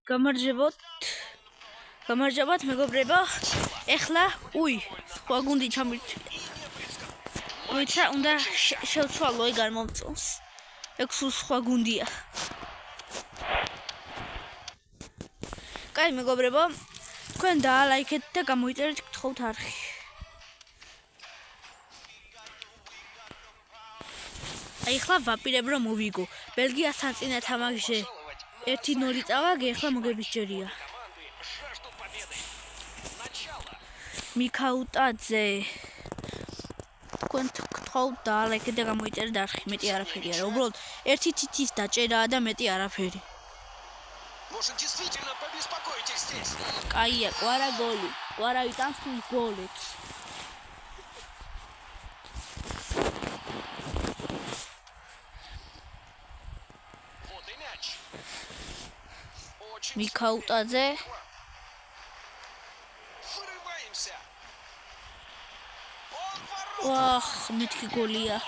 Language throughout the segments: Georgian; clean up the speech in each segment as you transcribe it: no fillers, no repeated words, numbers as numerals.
გამარჯობათ მეგობრებო. ეხლა სხვა გუნდი ჩამირთვია. ვიცა უნდა შევცვალო ეგ არ მომწონს. ეგ სულ სხვა გუნდია. კაი მეგობრებო, თქვენ დაალაიქეთ და გამოიწერეთ გთხოვთ არხი. აი ხლა ვაპირებ რომ მოვიგო. ბელგიასთან წინა თამაშზე 1-0 წავაგე, ეხლა მოგების ჯერია. მიქაუტაძე თქვენ გთხოვთ დაალაიქეთ და გამოიწერეთ არხი, მეტი არაფერი არა. უბრალოდ ერთი თითის დაჭერაა და მეტი არაფერი. კაია, კვარა გოლი. კვარა იტანს თუ გოლით. მიქაუტაძე ვახ, მეთქი გოლია.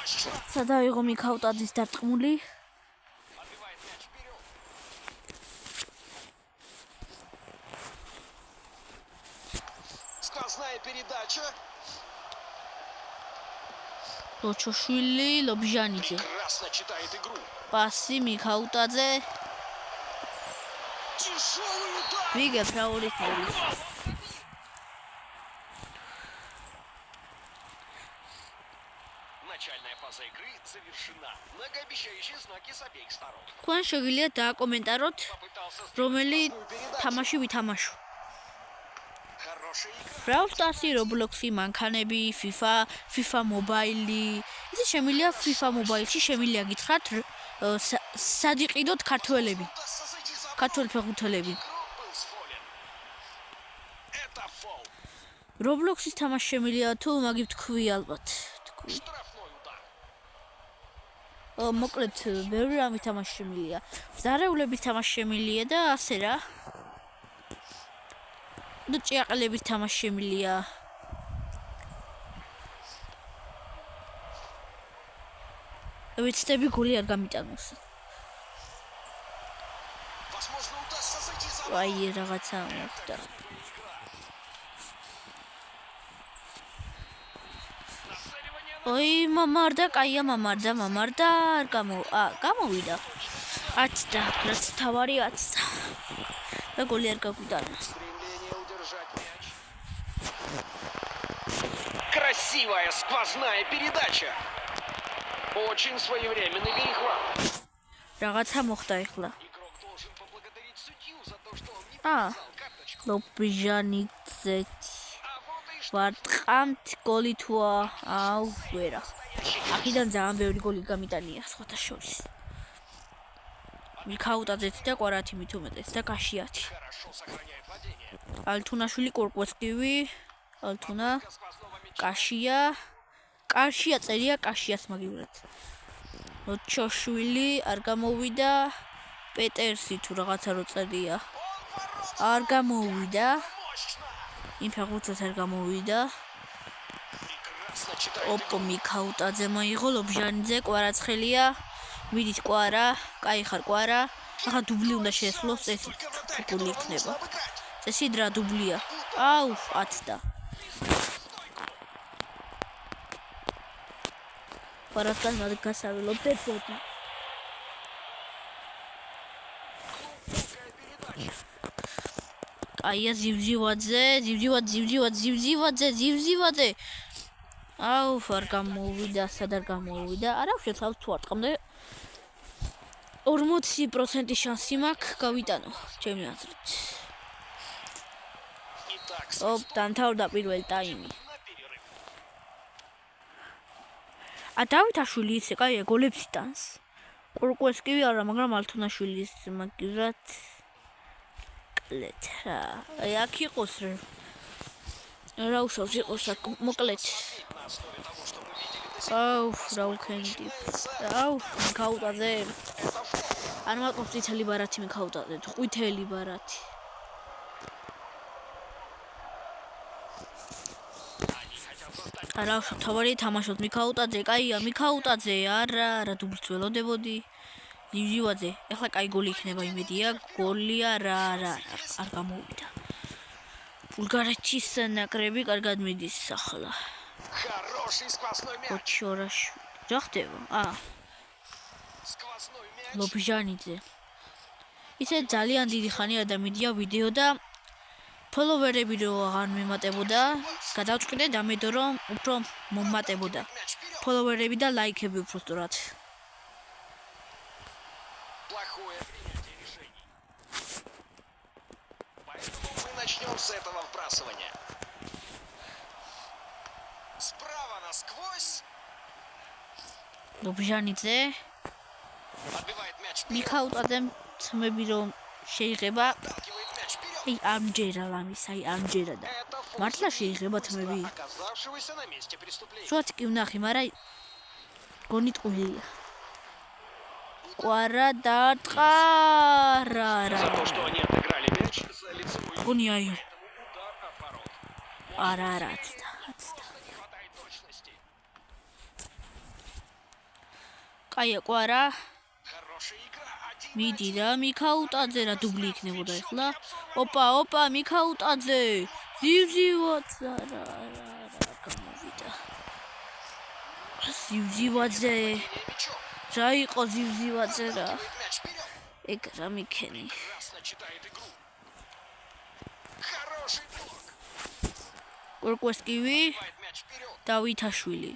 სადა იყო მიქაუტაძის დარტყმული? Сквозная передача. ლოჩოშვილი, ლობჟანიძე. Прекрасно читает игру. პასი მიქაუტაძე. Тяжелый удар. ვიგე ფაულის მოდის. Начальная фаза игры завершена. Многообещающие знаки с обеих сторон. თქვენ შეგიძლიათ დააკომენტაროთ, Попытался რომელი сделать передачу. თამაში ვითამაშო. Хорошая игра. Brawl Stars-ი, Roblox-ი, მანქანები, FIFA Mobile-ი. ისე შემიძლია FIFA Mobile-ში შემიძლია გითხრათ, სად იყიდოთ ქართველები, Удастся зайти за ქართველ ფეხბურთელები. игрок был сфолен. Это фол. Roblox-ის თამაში შემიძლია თუ მაგით თქვი ალბათ. Штрафной удар. მოკლედ, ბევრი რამის თამაში შემიძლია. ზარეულების თამაში შემიძლია და ასე რა. და ჭიაყელების თამაში შემიძლია. ვიცდები გული არ გამიტანოს. Возможно, удастся зайти за აი რაღაცა მოხდა. ой, მამარდა, კაია მამარდა, არ გამოვიდა. 10 და რაც თავარი 10 და გოლი არ გაგვიტანა. Стремление удержать мяч. Красивая сквозная передача. Очень своевременный перехват. რაღაცა მოხდა ეხლა. Игрок должен поблагодарить судью за то, что он не А. показал карточку. ლობჟანიძე А вот и что. ვარტყამთ გოლი თუა. აუ, ვერა. აქედან ძალიან ბევრი გოლი გამიტანია სხვათა შორის. მიქაუტაძეც და კვარათი მithumetes და კაშიათი. Хорошо сохраняет владение. ალთუნაშვილი კურკვესკივი, ალთუნა, Сквозного мяча. კაშია წერია კაშიას მაგივრად. ლოჩოშვილი არ გამოვიდა, პეტერსი თუ რაღაცა რო წერია. არ გამოვიდა, Мощно. იმ ფეხბურთელს არ გამოვიდა. Прекрасно читает ოპო მიქაუტაძე მოიღო, ლობჟანიძე კვარაცხელია. მიდით კვარა, კაი ხარ კვარა. ახლა დუბლი უნდა შეესრულოს, წესი გული იქნება. წესი რა დუბლია? აუ, 10 და. კვარასთან მაგ გასაველო პეპოტი. აია ზივზივაძე. აუ, არ გამოვიდა, სად არ გამოვიდა. არა, შეძლავთ თუ არ ტყამდე 40% შანსი მაქვს გავიტანო, ჩემი აზრით. Итак, ოპ, დამთავრდა პირველი ტაიმი. на перерыв. დავითაშვილი ისე კაია გოლებს იტანს. კურკვესკივი არა, მაგრამ ალთუნაშვილის მაგივრად კლეთ რა. აი აქ იყოს რა უშავს იყოს აქ მოკლედ. На основе того, что мы видели до აუ, რა უქენდი. აუ, მიქაუტაძე. არ მაყობს წითელი ბარათი მიქაუტაძე, ყვითელი ბარათი. არა, თავარი თამაშობ მიქაუტაძე, კაია მიქაუტაძე, არა, დუბლს ველოდებოდი. ზივზივაძე, ეხლა კაი გოლი იქნება იმედია, გოლია რა არ გამოვიდა. ბულგარეთის ნაკრები კარგად მიდის ახლა. Хороший сквозной мяч. ოჩორაშვილი. რა ხდება? Сквозной мяч. ლობჟანიძე. ისე ძალიან დიდი ხანი არ დამიდია ვიდეო და ფოლოვერები რო აღარ მიმატებოდა, გადავწყვიტე დამედო რომ უფრო მომატებოდა. Мяч вперед. ფოლოვერები და ლაიქები უბრალოდ. Плохое принятие решений. Поэтому мы начнем с этого вбрасывания. Справа насквозь. ლობჟანიძე Отбивает мяч вперед. მიხაუტაძემ ცმები რომ შეიღება Отталкивает мяч вперед. აი ამჯერა ლამის, აი ამჯერა და Это მართლა შეიღება функция თმები. оказавшегося на месте преступления. სვათ კი ვნახე, მაგრამ გონიტყულია. კვარა დაწყარა რა. За то, что они отыграли мяч за лицевой გონი აი удар от ворот. არაც და Просто не хватает точности. კაია კვარა Хорошая игра. 1-1. მიდი რა მიხაუტაძე რა დუბლი იქნებოდა ახლა. ოპა მიხაუტაძე. ზივზივაძე რა გამოვიდა. ზივზივაძე Мячом. რა იყო ზივზივაძე რა. Мяч вперед. ეგ რა მიქენი. Прекрасно читает игру. Хороший блок. კორკოსკივი Отбивает мяч вперед. დავითაშვილი.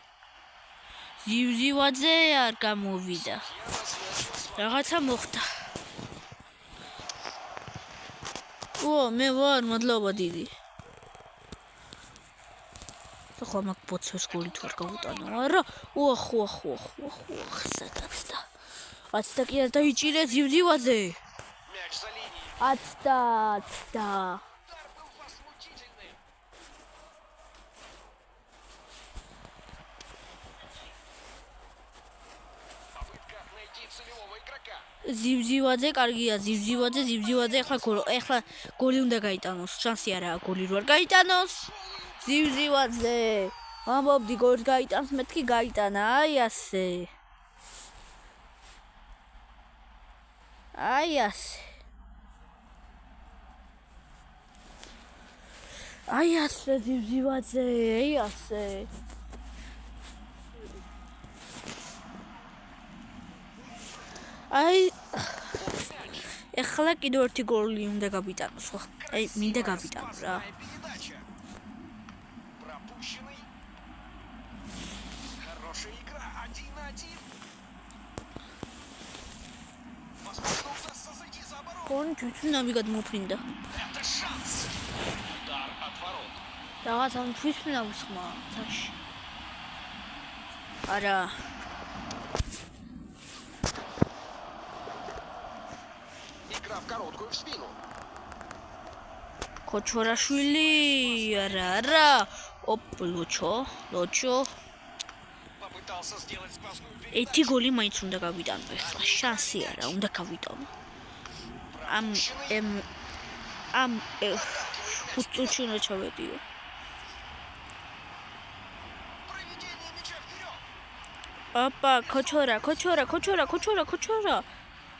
ზივზივაძე არ გამოვიდა. Я назначил რაღაცა მოხდა. მე ვარ მადლობა დიდი. ახლა მაგ ბოცოს გოლი თუ არ გავუტანო. არა, ხო, სადაც და. აცდა კი არ დაიჭირე ზივზივაძე. мяч за линией. აცდა. Удар был возмутительный. Попытка найти целевого игрока. ზივზივაძე კარგია, ზივზივაძე ახლა გოლი უნდა გაიტანოს. შანსი არაა გოლი რო არ გაიტანოს. ზივზივაძე. ამბობდი გოლს გაიტანს, მეთქი გაიტანა, აი ასე. აი ასე. აი ასე ზივზივაძე, აი ასე. აი ეხლა კიდევ ერთი გოლი უნდა გავიტანოს, ხო? აი მინდა გავიტანო რა. Классная передача. Пропущенный. Хорошая игра. 1-1. Возможно, удастся зайти за оборону. გონი თვითონ ამიგად მოფრინდა. Это шанс. Удар от ворот. რაღაცა თვითონ ავსხმა თაში. არა. Игра в короткую в спину. ქოჩორაშვილი, არა. ლოჩო. Попытался сделать сквозную ერთი передачу. გოლი მაინც უნდა გავიტანო ახლა. შანსი არა, უნდა გავიტანო. Пропущенный. ამ 5 წუთში უნდა ჩავედიო. Проведение мяча вперед. ოპა, ქოჩორა.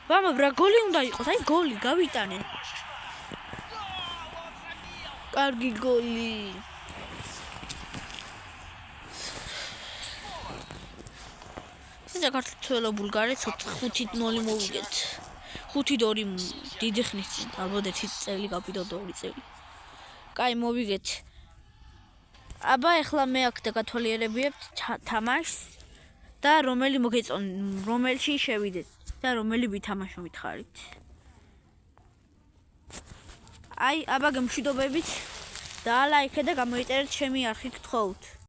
ვამა რა გოლი უნდა იყოს? აი გოლი გავიტანე. კარგი გოლი. საქართველოს ბულგარეთს 5-0 მოვიგეთ. 5-2 დიდი ხნის წინ, ალბათ 1 წელი გავიდო 2 წელი. კაი მოვიგეთ. აბა ეხლა მე აქ დაგათვალიერებიებთ თამაშს და რომელში შევიდეთ და რომელი ვითამაშო მითხარით. აი, აბა გემშვიდობებით და ლაიქე და გამოიწერეთ ჩემი არხი გთხოვთ.